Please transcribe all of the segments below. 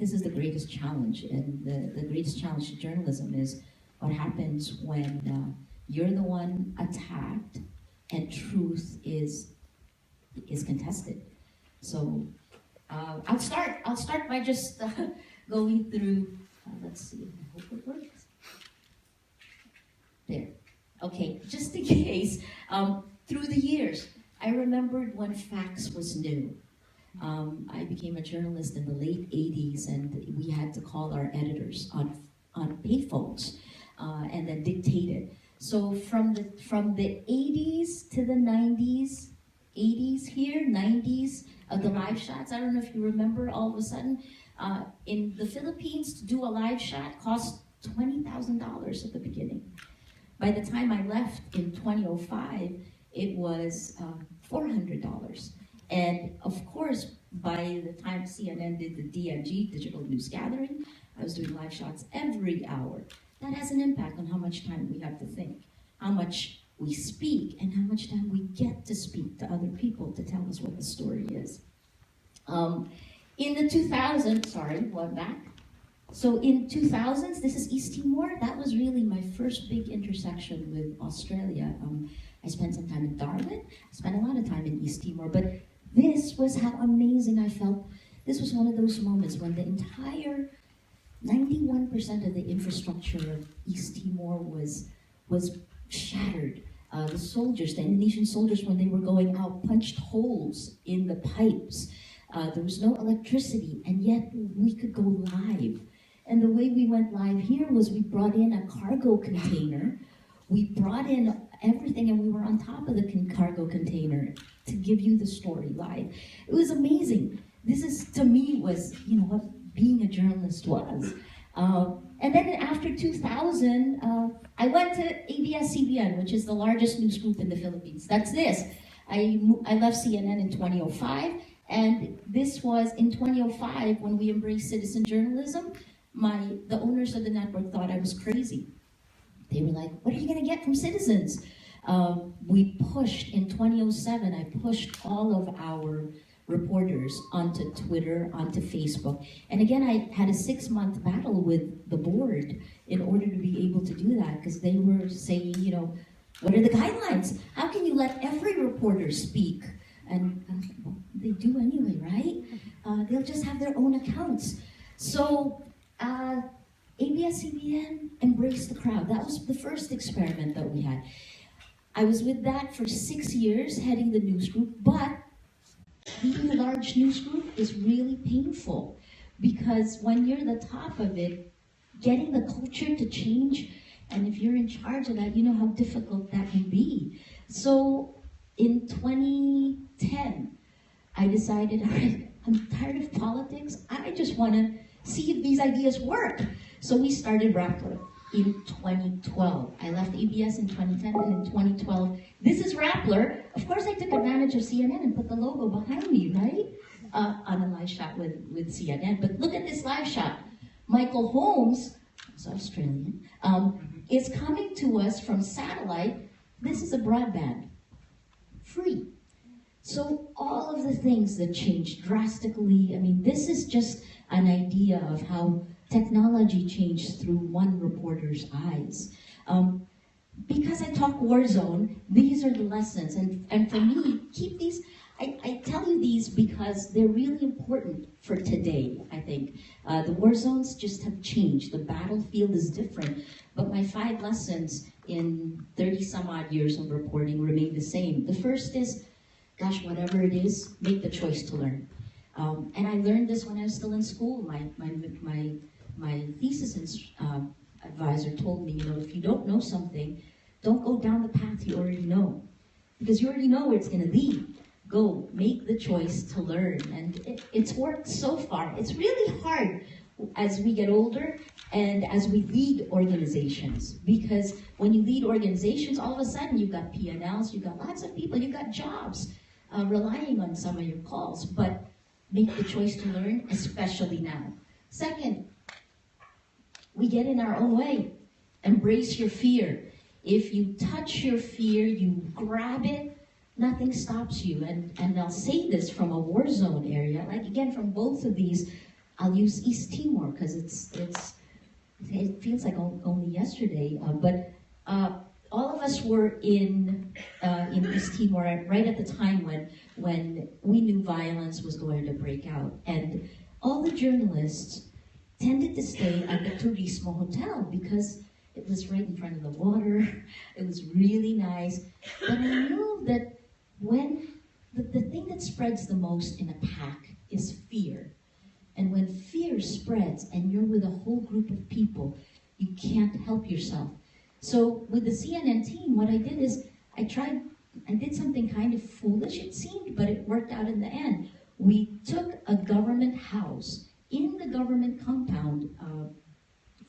this is the greatest challenge, and the greatest challenge to journalism is what happens when you're the one attacked and truth is contested. So I'll start by just going through. Let's see. I hope it works. There. Okay. Just in case. Through the years, I remembered when fax was new. I became a journalist in the late 80s, and we had to call our editors on payphones and then dictate it. So from the 80s to the 90s, 80s here, 90s, the live shots, I don't know if you remember, all of a sudden, in the Philippines, to do a live shot cost $20,000 at the beginning. By the time I left in 2005, it was $400. And of course, by the time CNN did the DNG, Digital News Gathering, I was doing live shots every hour. That has an impact on how much time we have to think, how much we speak, and how much time we get to speak to other people to tell us what the story is. In the 2000s, sorry, one back. So in 2000s, this is East Timor. That was really my first big intersection with Australia. I spent some time in Darwin. I spent a lot of time in East Timor, but this was how amazing I felt. This was one of those moments when the entire 91% of the infrastructure of East Timor was shattered. The soldiers, the Indonesian soldiers, when they were going out, punched holes in the pipes. There was no electricity, and yet we could go live. And the way we went live here was we brought in a cargo container. We brought in everything, and we were on top of the cargo container to give you the story live. It was amazing. This is, to me, was, you know, what being a journalist was. And then after 2000, I went to ABS-CBN, which is the largest news group in the Philippines. That's this. I left CNN in 2005, and this was in 2005 when we embraced citizen journalism. The owners of the network thought I was crazy. They were like, what are you gonna get from citizens? We pushed, in 2007, I pushed all of our reporters onto Twitter, onto Facebook. And again, I had a 6-month battle with the board in order to be able to do that, because they were saying, you know, what are the guidelines? How can you let every reporter speak? And well, they do anyway, right? They'll just have their own accounts. So ABS-CBN embraced the crowd. That was the first experiment that we had. I was with that for 6 years, heading the news group, but being a large news group is really painful, because when you're the top of it, getting the culture to change, and if you're in charge of that, you know how difficult that can be. So in 2010, I decided, all right, I'm tired of politics. I just want to see if these ideas work. So we started Rappler in 2012. I left ABS in 2010, and in 2012, this is Rappler. Of course, I took advantage of CNN and put the logo behind me, right? On a live shot with CNN. But look at this live shot. Michael Holmes, who's Australian, is coming to us from satellite. This is a broadband, free. So all of the things that changed drastically, I mean, this is just an idea of how technology changed through one reporter's eyes. Because I talk war zone, these are the lessons. And for me, keep these, I tell you these because they're really important for today, I think. The war zones just have changed. The battlefield is different. But my 5 lessons in 30 some odd years of reporting remain the same. The first is, gosh, whatever it is, make the choice to learn. And I learned this when I was still in school. My thesis advisor told me, you know, if you don't know something, don't go down the path you already know, because you already know where it's going to lead. Go, make the choice to learn, and it's worked so far. It's really hard as we get older and as we lead organizations, because when you lead organizations, all of a sudden you've got P&Ls, you've got lots of people, you've got jobs relying on some of your calls, but make the choice to learn, especially now. Second, we get in our own way. Embrace your fear. If you touch your fear, you grab it, nothing stops you. And I'll say this from a war zone area, like again, from both of these, I'll use East Timor because it feels like only yesterday, but all of us were in East Timor right at the time when we knew violence was going to break out, and all the journalists tended to stay at the Turismo Hotel because it was right in front of the water. It was really nice. But I knew that when the thing that spreads the most in a pack is fear. And when fear spreads and you're with a whole group of people, you can't help yourself. So with the CNN team, what I did is I did something kind of foolish, it seemed, but it worked out in the end. We took a government house in the government compound,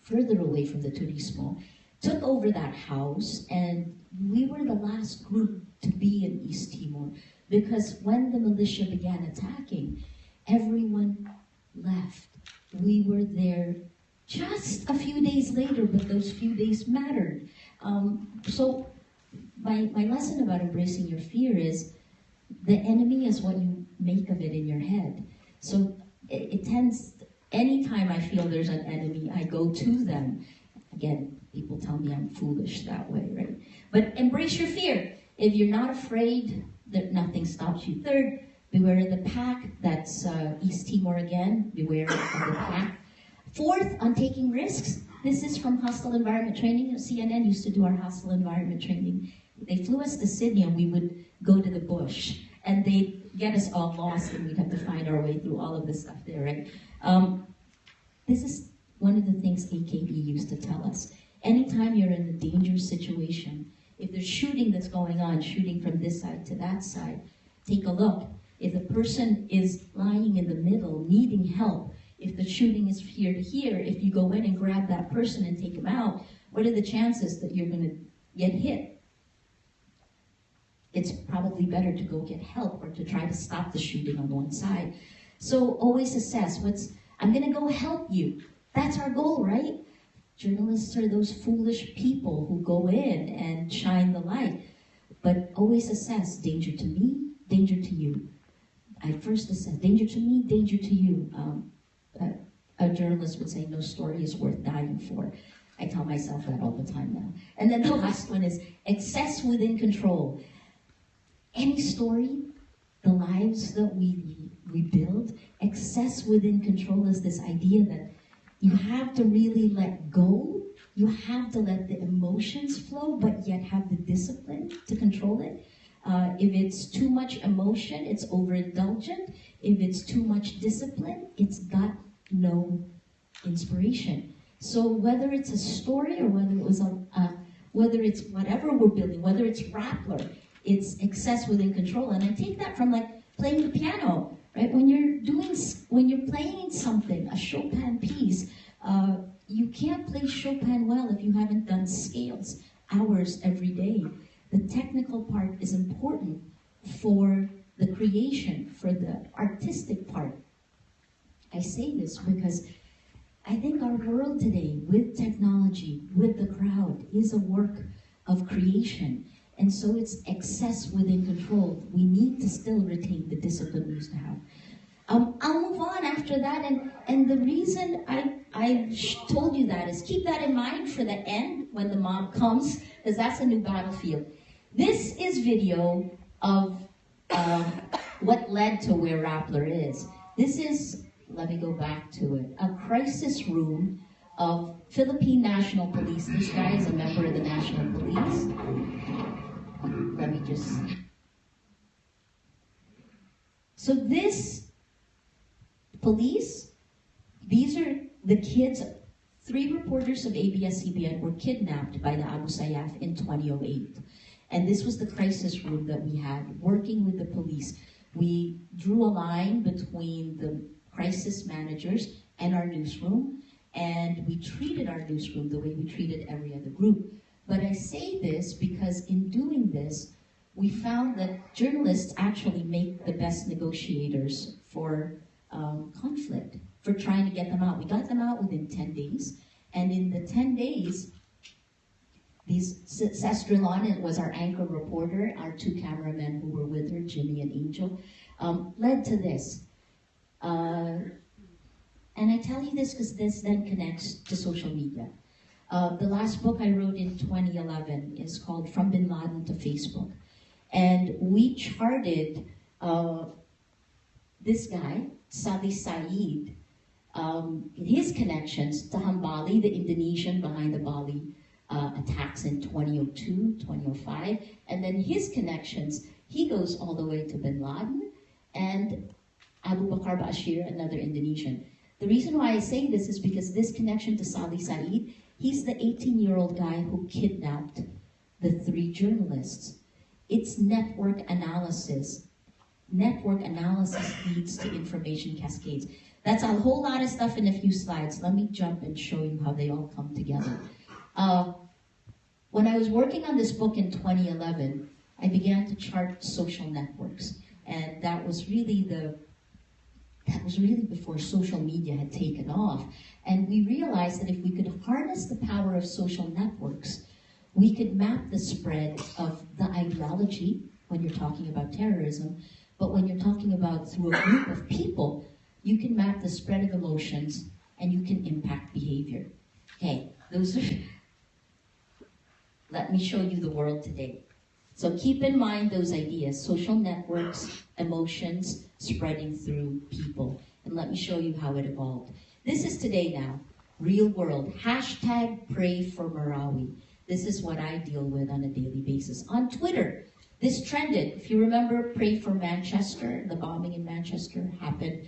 further away from the Turismo, took over that house, and we were the last group to be in East Timor, because when the militia began attacking, everyone left. We were there just a few days later, but those few days mattered. So my lesson about embracing your fear is the enemy is what you make of it in your head. So it tends, anytime I feel there's an enemy, I go to them. Again, people tell me I'm foolish that way, right? But embrace your fear. If you're not afraid, that nothing stops you. Third, beware of the pack. That's East Timor again. Beware of the pack. Fourth, on taking risks. This is from hostile environment training. CNN used to do our hostile environment training. They flew us to Sydney and we would go to the bush. And they'd get us all lost and we'd have to find our way through all of this stuff there, right? This is one of the things AKB used to tell us. Anytime you're in a dangerous situation, if there's shooting that's going on, shooting from this side to that side, take a look. If the person is lying in the middle, needing help, if the shooting is here to here, if you go in and grab that person and take him out, what are the chances that you're going to get hit? It's probably better to go get help or to try to stop the shooting on one side. So always assess I'm going to go help you. That's our goal, right? Journalists are those foolish people who go in and shine the light. But always assess, danger to me, danger to you. I first assess, danger to me, danger to you. A journalist would say, no story is worth dying for. I tell myself that all the time now. And then the last one is excess within control. Any story, the lives that we build, excess within control is this idea that you have to really let go. You have to let the emotions flow, but yet have the discipline to control it. If it's too much emotion, it's overindulgent. If it's too much discipline, it's got no inspiration. So whether it's a story or whether it's whatever we're building, whether it's Rappler, it's excess within control. And I take that from like playing the piano, right? When you're playing something, a Chopin piece, you can't play Chopin well if you haven't done scales, hours every day. The technical part is important for the creation, for the artistic part. I say this because I think our world today, with technology, with the crowd, is a work of creation. And so it's excess within control. We need to still retain the discipline we used to have. I'll move on after that, and the reason I told you that is keep that in mind for the end when the mom comes, because that's a new battlefield. This is video of what led to where Rappler is. This is, let me go back to it, a crisis room of Philippine National Police. This guy is a member of the National Police. Let me just... So this police, these are the kids, 3 reporters of ABS-CBN were kidnapped by the Abu Sayyaf in 2008. And this was the crisis room that we had, working with the police. We drew a line between the crisis managers and our newsroom, and we treated our newsroom the way we treated every other group. But I say this because in doing this, we found that journalists actually make the best negotiators for conflict, for trying to get them out. We got them out within 10 days, and in the 10 days, Sestrilon was our anchor reporter, our 2 cameramen who were with her, Jimmy and Angel, led to this. And I tell you this because this then connects to social media. The last book I wrote in 2011 is called From Bin Laden to Facebook. And we charted this guy, Salih Saeed, his connections to Hambali, the Indonesian behind the Bali attacks in 2002, 2005, and then his connections, he goes all the way to Bin Laden and Abu Bakr Bashir, another Indonesian. The reason why I say this is because this connection to Salih Saeed, he's the 18-year-old guy who kidnapped the 3 journalists. It's network analysis. Network analysis leads to information cascades. That's a whole lot of stuff in a few slides. Let me jump and show you how they all come together. When I was working on this book in 2011, I began to chart social networks. And that was really before social media had taken off. And we realized that if we could harness the power of social networks, we could map the spread of the ideology when you're talking about terrorism, but when you're talking about through a group of people, you can map the spread of emotions and you can impact behavior. Okay, those are, let me show you the world today. So keep in mind those ideas, social networks, emotions, spreading through people. And let me show you how it evolved. This is today now, real world. Hashtag pray for Marawi. This is what I deal with on a daily basis. On Twitter, this trended. If you remember, pray for Manchester, the bombing in Manchester happened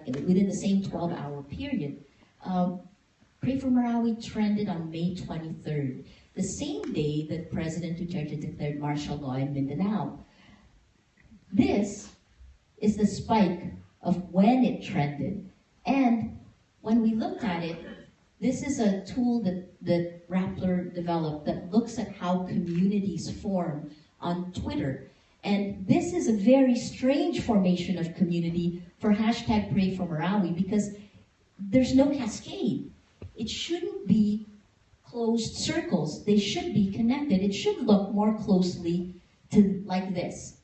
within the same 12-hour period. Pray for Marawi trended on May 23rd, the same day that President Duterte declared martial law in Mindanao. This is the spike of when it trended. And when we looked at it, this is a tool that Rappler developed that looks at how communities form on Twitter. And this is a very strange formation of community for hashtag pray for Marawi because there's no cascade. It shouldn't be closed circles. They should be connected. It should look more closely to like this.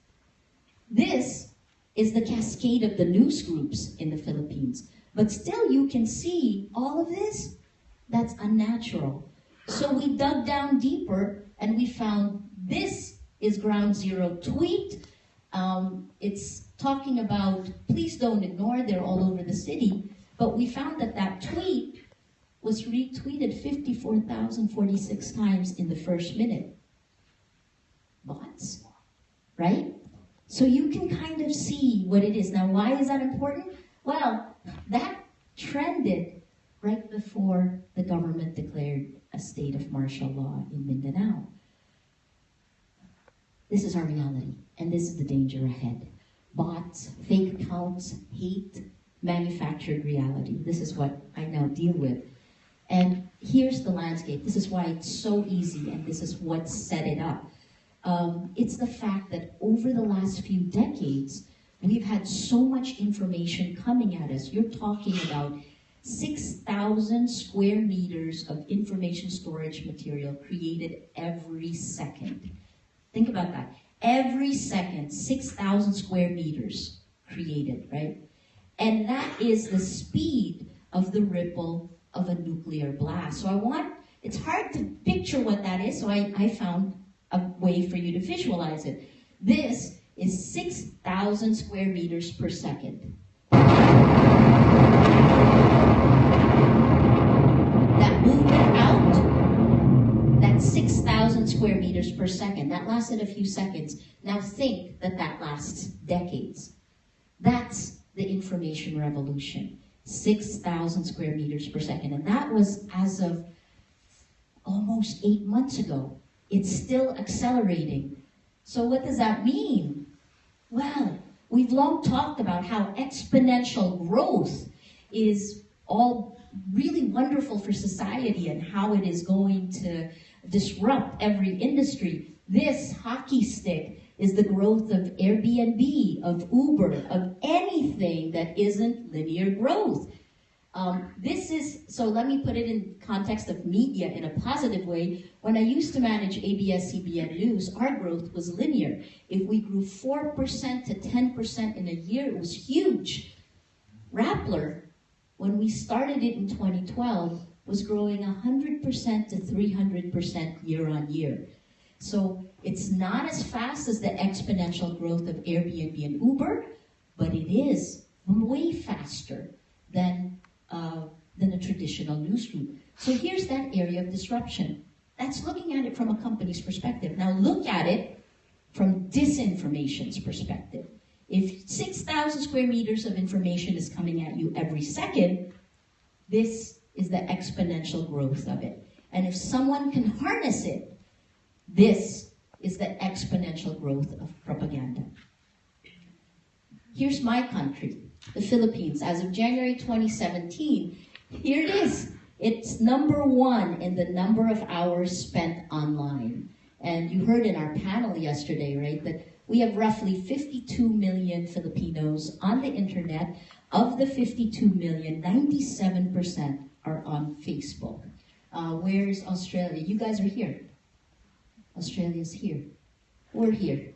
This is the cascade of the news groups in the Philippines. But still you can see all of this, that's unnatural. So we dug down deeper and we found this is Ground Zero tweet. It's talking about, please don't ignore, they're all over the city. But we found that that tweet was retweeted 54,046 times in the first minute. Bots, right? So you can kind of see what it is. Now, why is that important? Well, that trended right before the government declared a state of martial law in Mindanao. This is our reality, and this is the danger ahead. Bots, fake accounts, hate, manufactured reality. This is what I now deal with. And here's the landscape. This is why it's so easy, and this is what set it up. It's the fact that over the last few decades, we've had so much information coming at us. You're talking about 6,000 square meters of information storage material created every second. Think about that. Every second, 6,000 square meters created, right? And that is the speed of the ripple of a nuclear blast. So it's hard to picture what that is, so I found a way for you to visualize it. This is 6,000 square meters per second. That movement out, that's 6,000 square meters per second. That lasted a few seconds. Now think that that lasts decades. That's the information revolution. 6,000 square meters per second. And that was as of almost 8 months ago. It's still accelerating. So what does that mean? Well, we've long talked about how exponential growth is all really wonderful for society and how it is going to disrupt every industry. This hockey stick is the growth of Airbnb, of Uber, of anything that isn't linear growth. So let me put it in context of media in a positive way. When I used to manage ABS-CBN News, our growth was linear. If we grew 4% to 10% in a year, it was huge. Rappler when we started it in 2012, was growing 100% to 300% year on year. So it's not as fast as the exponential growth of Airbnb and Uber, but it is way faster than a traditional newsgroup. So here's that area of disruption. That's looking at it from a company's perspective. Now look at it from disinformation's perspective. If 6,000 square meters of information is coming at you every second, this is the exponential growth of it. And if someone can harness it, this is the exponential growth of propaganda. Here's my country, the Philippines. As of January 2017, here it is. It's #1 in the number of hours spent online. And you heard in our panel yesterday, right, that we have roughly 52 million Filipinos on the internet. Of the 52 million, 97% are on Facebook. Where's Australia? You guys are here. Australia's here. We're here.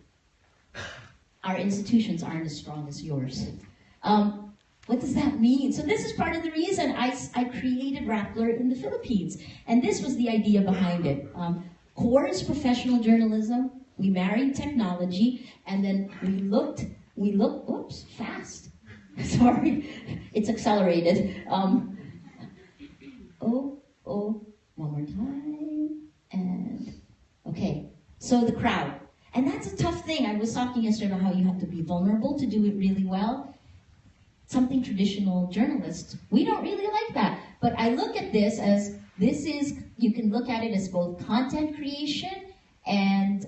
Our institutions aren't as strong as yours. What does that mean? So this is part of the reason I created Rappler in the Philippines. And this was the idea behind it. Core is professional journalism. We married technology. And then we looked, oops, fast. Sorry, it's accelerated. One more time. And, okay. So the crowd. And that's a tough thing. I was talking yesterday about how you have to be vulnerable to do it really well. Something traditional journalists, we don't really like that. But I look at this as, you can look at it as both content creation and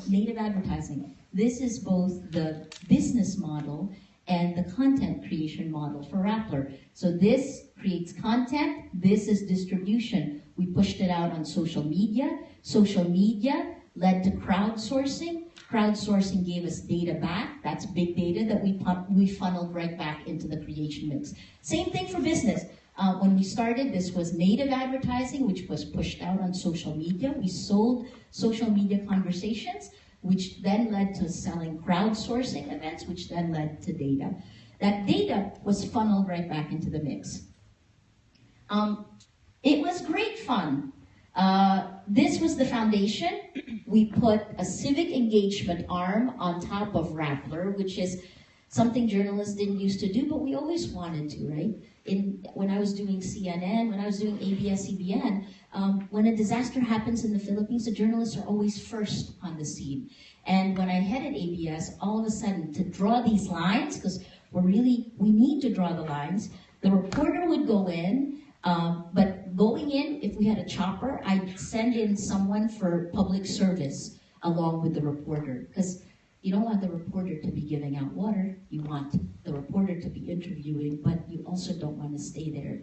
native advertising. This is both the business model and the content creation model for Rappler. So this creates content, this is distribution. We pushed it out on social media. Social media led to crowdsourcing. Crowdsourcing gave us data back. That's big data that we funneled right back into the creation mix. Same thing for business. When we started, this was native advertising, which was pushed out on social media. We sold social media conversations, which then led to selling crowdsourcing events, which then led to data. That data was funneled right back into the mix. It was great fun. This was the foundation. We put a civic engagement arm on top of Rappler, which is something journalists didn't used to do, but we always wanted to, right? When I was doing CNN, when I was doing ABS-CBN, when a disaster happens in the Philippines, the journalists are always first on the scene. And when I headed ABS, all of a sudden, to draw these lines, because we need to draw the lines, the reporter would go in, but going in, if we had a chopper, I'd send in someone for public service along with the reporter. Because you don't want the reporter to be giving out water. You want the reporter to be interviewing, but you also don't want to stay there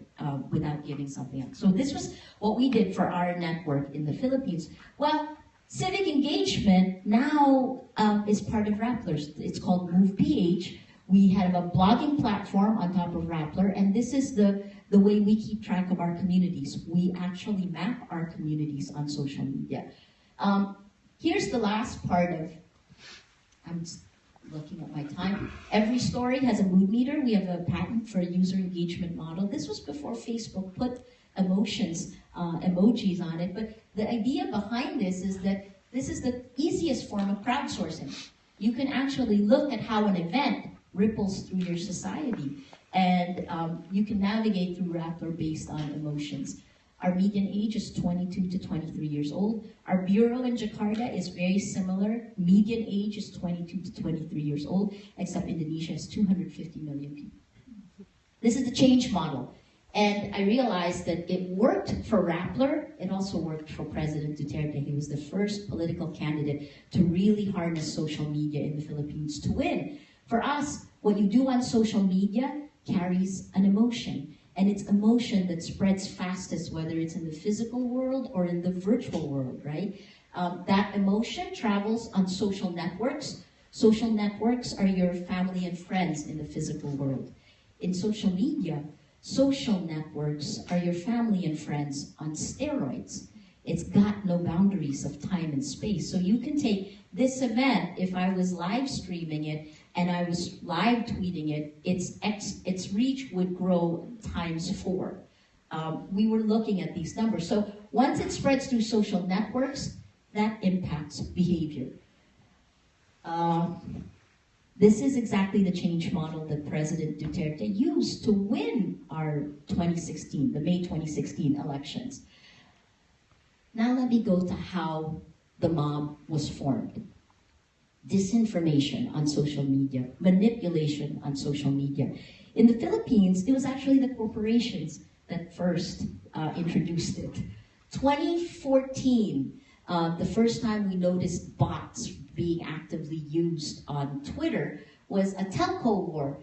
without giving something up. So this was what we did for our network in the Philippines. Well, civic engagement now is part of Rappler's. It's called MovePH. We have a blogging platform on top of Rappler, and this is the way we keep track of our communities. We actually map our communities on social media. Here's the last part of, I'm just looking at my time. Every story has a mood meter. We have a patent for a user engagement model. This was before Facebook put emojis on it, but the idea behind this is that this is the easiest form of crowdsourcing. You can actually look at how an event ripples through your society, and you can navigate through Rappler based on emotions. Our median age is 22 to 23 years old. Our bureau in Jakarta is very similar. Median age is 22 to 23 years old, except Indonesia has 250 million people. This is the change model. And I realized that it worked for Rappler. It also worked for President Duterte. He was the first political candidate to really harness social media in the Philippines to win. For us, what you do on social media carries an emotion. And it's emotion that spreads fastest, whether it's in the physical world or in the virtual world, right? That emotion travels on social networks. Social networks are your family and friends in the physical world. In social media, social networks are your family and friends on steroids. It's got no boundaries of time and space. So you can take this event, if I was live streaming it, and I was live tweeting it, its reach would grow ×4. We were looking at these numbers. So once it spreads through social networks, that impacts behavior. This is exactly the change model that President Duterte used to win our the May 2016 elections. Now let me go to how the mob was formed. Disinformation on social media, manipulation on social media. In the Philippines, it was actually the corporations that first introduced it. 2014, the first time we noticed bots being actively used on Twitter was a telco war.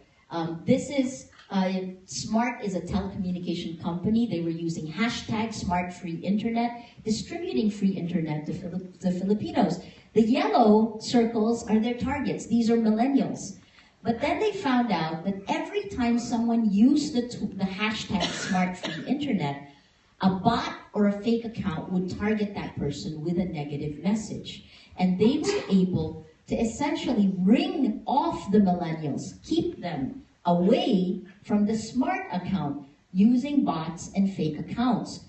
Smart is a telecommunication company. They were using hashtag Smart Free Internet, distributing free internet to the Filipinos. The yellow circles are their targets. These are millennials. But then they found out that every time someone used the hashtag Smart Free Internet, a bot or a fake account would target that person with a negative message. And they were able to essentially ring off the millennials, keep them away from the smart account using bots and fake accounts.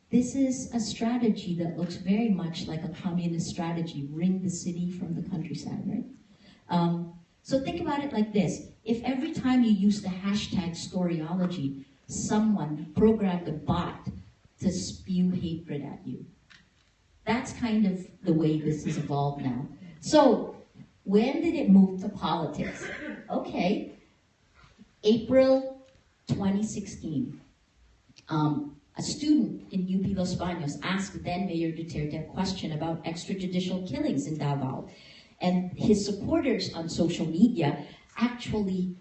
This is a strategy that looks very much like a communist strategy, ring the city from the countryside, right? So think about it like this. If every time you use the hashtag Storyology, someone programmed a bot to spew hatred at you. That's kind of the way this has evolved now. So, when did it move to politics? Okay, April 2016. A student in UP Los Baños asked then Mayor Duterte a question about extrajudicial killings in Davao. And his supporters on social media actually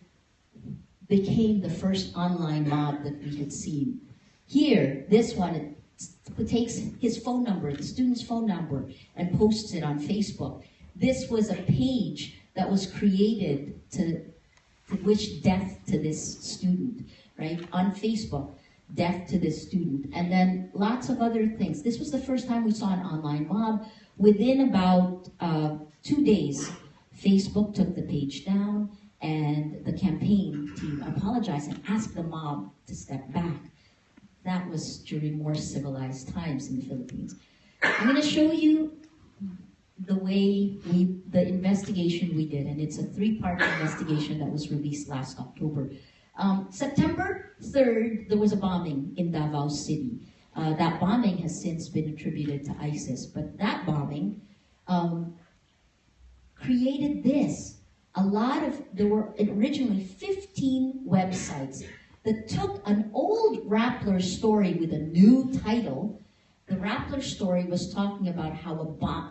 became the first online mob that we had seen. Here, this one, it takes his phone number, the student's phone number, and posts it on Facebook. This was a page that was created to wish death to this student, right? On Facebook, death to this student. And then lots of other things. This was the first time we saw an online mob. Within about 2 days, Facebook took the page down, and the campaign team apologized and asked the mob to step back. That was during more civilized times in the Philippines. I'm going to show you the way the investigation we did, and it's a 3-part investigation that was released last October. September 3rd, there was a bombing in Davao City. That bombing has since been attributed to ISIS, but that bombing created this. There were originally 15 websites that took an old Rappler story with a new title. The Rappler story was talking about how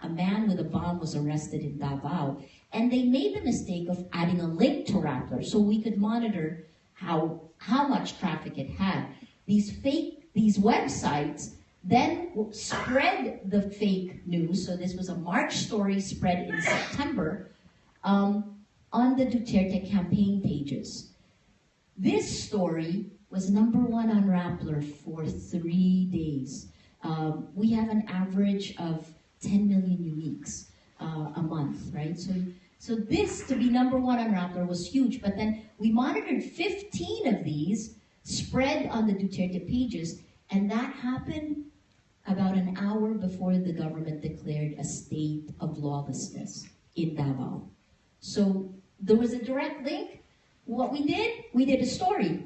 a man with a bomb was arrested in Davao, and they made the mistake of adding a link to Rappler so we could monitor how much traffic it had. These websites then spread the fake news, so this was a March story spread in September on the Duterte campaign pages. This story was #1 on Rappler for 3 days. We have an average of 10 million uniques a month, right? So this, to be #1 on Rappler, was huge. But then we monitored 15 of these spread on the Duterte pages, and that happened about an hour before the government declared a state of lawlessness in Davao. So there was a direct link. What we did a story.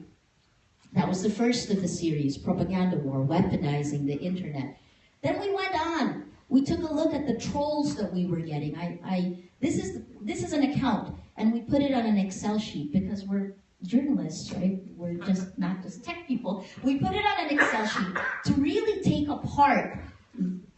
That was the first of the series, Propaganda War, weaponizing the internet. Then we went on. We took a look at the trolls that we were getting. This is an account, and we put it on an Excel sheet because we're journalists, right? We're just not just tech people. We put it on an Excel sheet to really take apart.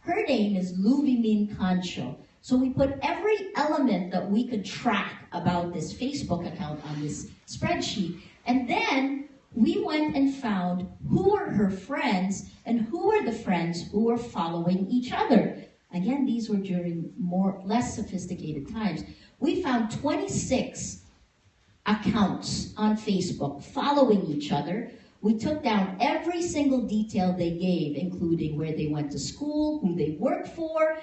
Her name is Luvimin Concho. So we put every element that we could track about this Facebook account on this spreadsheet, and then we went and found who are her friends and who are the friends who are following each other. Again, these were during less sophisticated times. We found 26 accounts on Facebook following each other. We took down every single detail they gave, including where they went to school, who they worked for,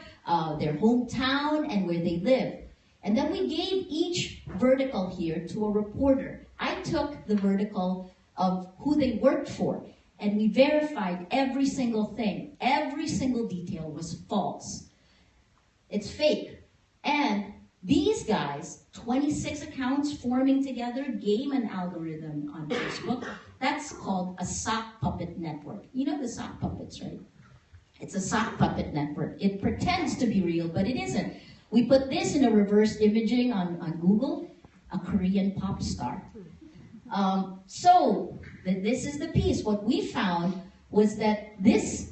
their hometown, and where they lived. And then we gave each vertical here to a reporter. I took the vertical of who they worked for, and we verified every single thing. Every single detail was false. It's fake. And these guys, 26 accounts forming together, game and algorithm on Facebook. That's called a sock puppet network. You know the sock puppets, right? It's a sock puppet network. It pretends to be real, but it isn't. We put this in a reverse imaging on Google, a Korean pop star. This is the piece. What we found was that this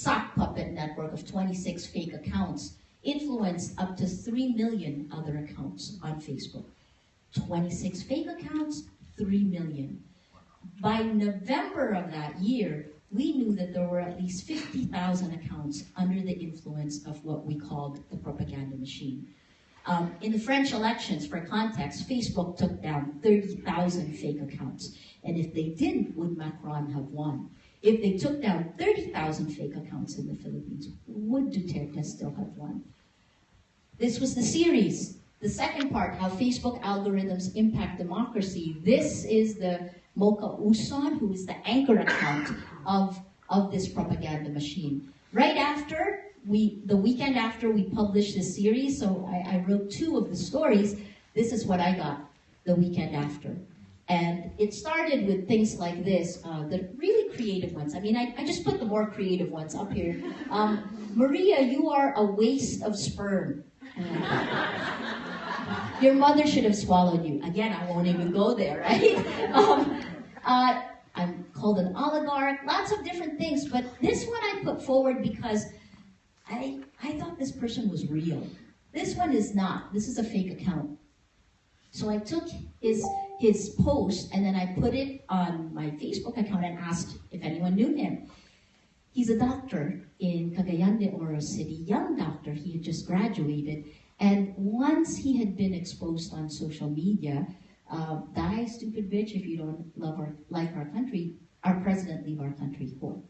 sock puppet network of 26 fake accounts influenced up to 3 million other accounts on Facebook. 26 fake accounts, 3 million. By November of that year, we knew that there were at least 50,000 accounts under the influence of what we called the propaganda machine. In the French elections, for context, Facebook took down 30,000 fake accounts. And if they didn't, would Macron have won? If they took down 30,000 fake accounts in the Philippines, would Duterte still have won? This was the series. The second part, how Facebook algorithms impact democracy. This is the Mocha Uson, who is the anchor account of this propaganda machine. Right after, the weekend after we published this series, so I wrote 2 of the stories, this is what I got the weekend after. And it started with things like this, the really creative ones. I mean, I just put the more creative ones up here. Maria, you are a waste of sperm. Your mother should have swallowed you. Again, I won't even go there, right? I'm called an oligarch, lots of different things, but this one I put forward because I thought this person was real. This one is not. This is a fake account. So I took his post and then I put it on my Facebook account and asked if anyone knew him. He's a doctor in Cagayan de Oro City, young doctor. He had just graduated. And once he had been exposed on social media, die stupid bitch if you don't like our country, our president leave our country. Cool.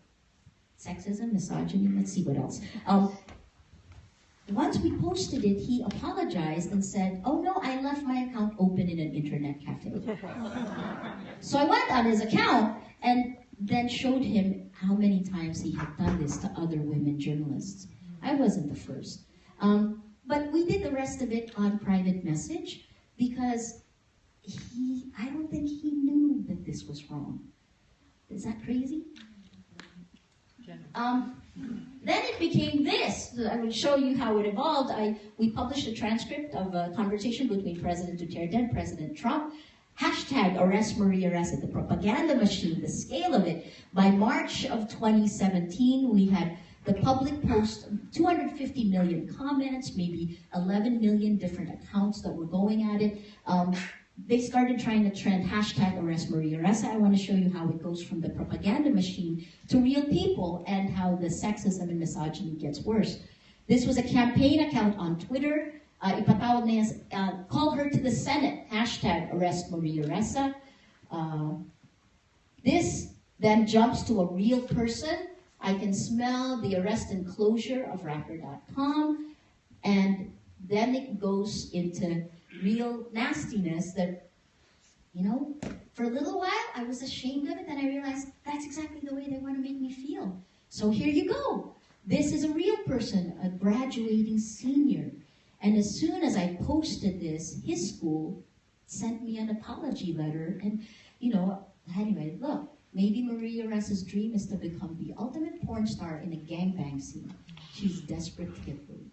Sexism, misogyny, let's see what else. Once we posted it, he apologized and said, oh no, I left my account open in an internet cafe. So I went on his account and then showed him how many times he had done this to other women journalists. I wasn't the first. But we did the rest of it on private message because I don't think he knew that this was wrong. Is that crazy? Then it became this. So I will show you how it evolved. We published a transcript of a conversation between President Duterte and President Trump. Hashtag arrest MariaRessa, the propaganda machine, the scale of it. By March of 2017, we had the public post 250 million comments, maybe 11 million different accounts that were going at it. They started trying to trend hashtag arrest MariaRessa. I want to show you how it goes from the propaganda machine to real people and how the sexism and misogyny gets worse. This was a campaign account on Twitter. Ipatawag na yan, call her to the Senate, hashtag arrest MariaRessa. This then jumps to a real person. I can smell the arrest and closure of Rapper.com, and then it goes into real nastiness that, you know, for a little while I was ashamed of it, and I realized that's exactly the way they want to make me feel. So here you go. This is a real person, a graduating senior. And as soon as I posted this, his school sent me an apology letter. And, you know, anyway, look, maybe MariaRessa's dream is to become the ultimate porn star in a gangbang scene. She's desperate to get laid.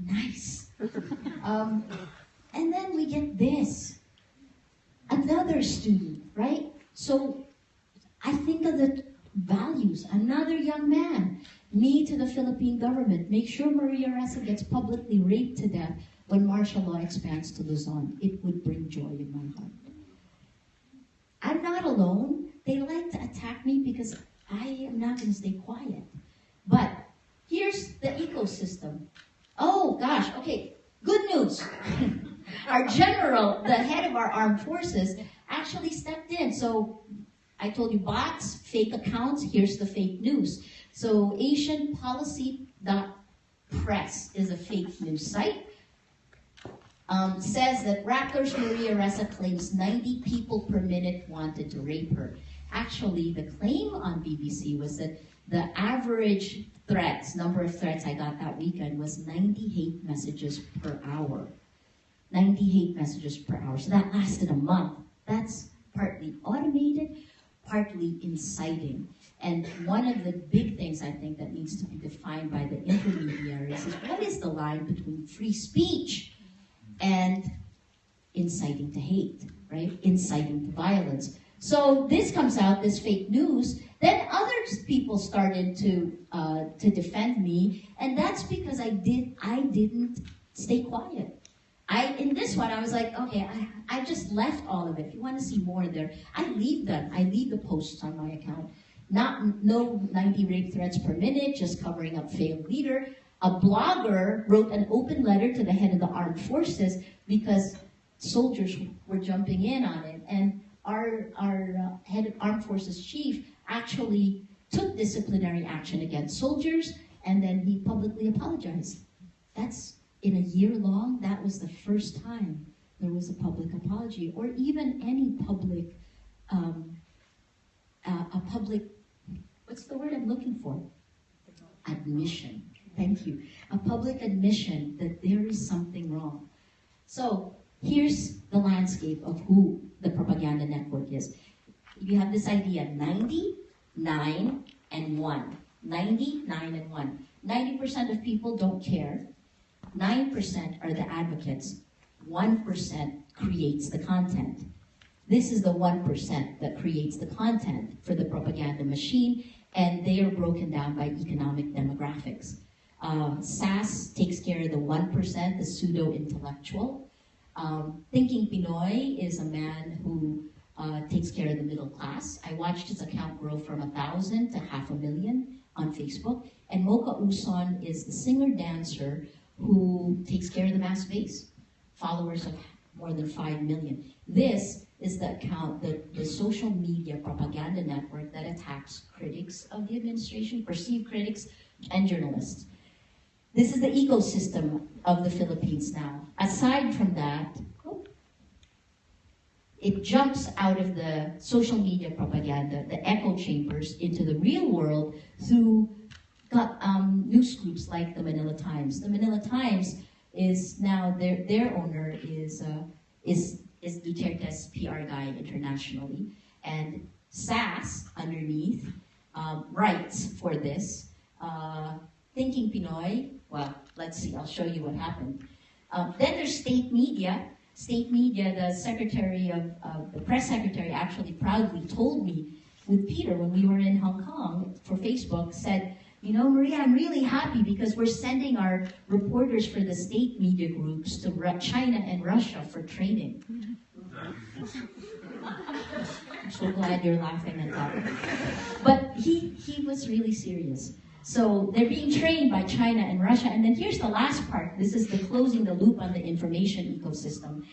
Nice. And then we get this. Another student, right? So I think of the values. Another young man. Me to the Philippine government. Make sure MariaRessa gets publicly raped to death when martial law expands to Luzon. It would bring joy in my heart. I'm not alone. They like to attack me because I am not going to stay quiet. But here's the ecosystem. Oh gosh, okay, good news. Our general, the head of our armed forces, actually stepped in. So I told you bots, fake accounts, here's the fake news. So AsianPolicy.press is a fake news site. says that Rappler's MariaRessa claims 90 people per minute wanted to rape her. Actually, the claim on BBC was that the average number of threats I got that weekend was 90 hate messages per hour. 90 hate messages per hour. So that lasted a month. That's partly automated, partly inciting. And one of the big things I think that needs to be defined by the intermediaries is what is the line between free speech and inciting to hate, right? Inciting to violence. So this comes out, this fake news. Then other people started to defend me, and that's because I didn't stay quiet. In this one, I was like, okay, I just left all of it. If you want to see more there, I leave them. I leave the posts on my account. No 90 rape threats per minute, just covering up failed leader. A blogger wrote an open letter to the head of the armed forces because soldiers were jumping in on it. And our head of armed forces chief actually took disciplinary action against soldiers, and then he publicly apologized. That's in a year long, that was the first time there was a public apology, or even any public, what's the word I'm looking for? Admission. Thank you. A public admission that there is something wrong. So here's the landscape of who the propaganda network is. You have this idea, 90, 9, and 1. 90, 9, and 1. 90% of people don't care. 9% are the advocates. 1% creates the content. This is the 1% that creates the content for the propaganda machine, and they are broken down by economic demographics. SAS takes care of the 1%, the pseudo-intellectual. Thinking Pinoy is a man who takes care of the middle class. I watched his account grow from 1,000 to 500,000 on Facebook. And Mocha Uson is the singer-dancer who takes care of the mass base, followers of more than 5 million. This is the account, the social media propaganda network that attacks critics of the administration, perceived critics, and journalists. This is the ecosystem of the Philippines now. Aside from that, it jumps out of the social media propaganda, the echo chambers, into the real world through news groups like the Manila Times. The Manila Times is now, their owner is Duterte's PR guy internationally, and SAS underneath writes for this. Thinking Pinoy, well, let's see, I'll show you what happened. Then there's state media. State media, the secretary of the press secretary actually proudly told me with Peter when we were in Hong Kong for Facebook, said, you know, Maria, I'm really happy because we're sending our reporters for the state media groups to China and Russia for training. I'm so glad you're laughing at that. But he was really serious. So they're being trained by China and Russia. And then here's the last part. This is the closing the loop on the information ecosystem.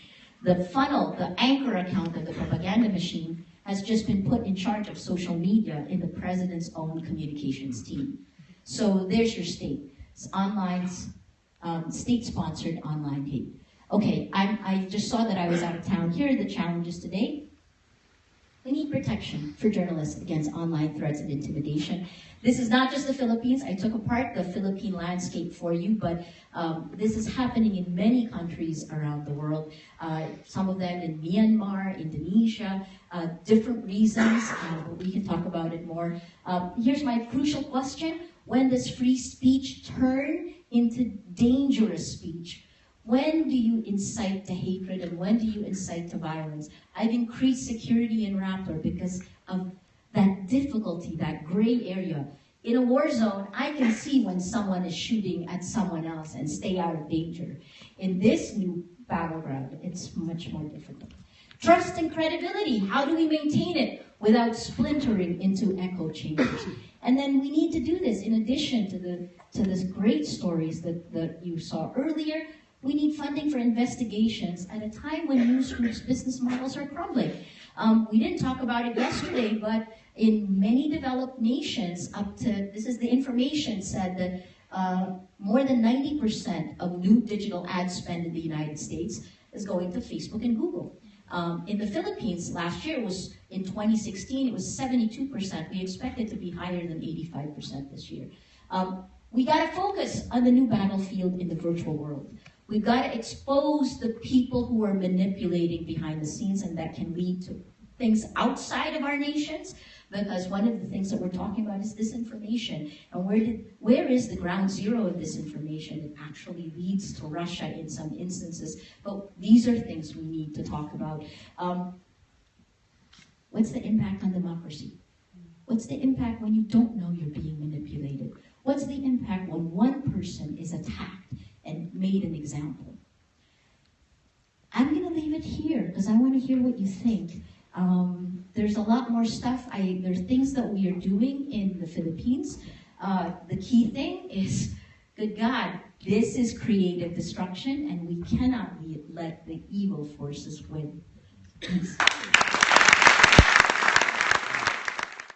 The funnel, the anchor account of the propaganda machine has just been put in charge of social media in the president's own communications team. So there's your state. It's online, state-sponsored online hate. Okay, I just saw that I was out of town. Here are the challenges today. We need protection for journalists against online threats and intimidation. This is not just the Philippines. I took apart the Philippine landscape for you, but this is happening in many countries around the world. Some of them in Myanmar, Indonesia, different reasons, but we can talk about it more. Here's my crucial question. When does free speech turn into dangerous speech? When do you incite to hatred and when do you incite to violence? I've increased security in Rappler because of that difficulty, that gray area. In a war zone, I can see when someone is shooting at someone else and stay out of danger. In this new battleground, it's much more difficult. Trust and credibility, how do we maintain it without splintering into echo chambers? And then we need to do this in addition to the great stories that you saw earlier. We need funding for investigations at a time when news groups' business models are crumbling. We didn't talk about it yesterday, but in many developed nations, this is the information said that more than 90% of new digital ad spend in the United States is going to Facebook and Google. In the Philippines, last year in 2016, it was 72%. We expect it to be higher than 85% this year. We got to focus on the new battlefield in the virtual world. We've got to expose the people who are manipulating behind the scenes, and that can lead to things outside of our nations, because one of the things that we're talking about is disinformation. And where is the ground zero of disinformation? It actually leads to Russia in some instances. But these are things we need to talk about. What's the impact on democracy? What's the impact when you don't know you're being manipulated? What's the impact when one person is attacked and made an example? I'm going to leave it here because I want to hear what you think. There's a lot more stuff. There's things that we are doing in the Philippines. The key thing is, good God, this is creative destruction, and we cannot let the evil forces win. Peace.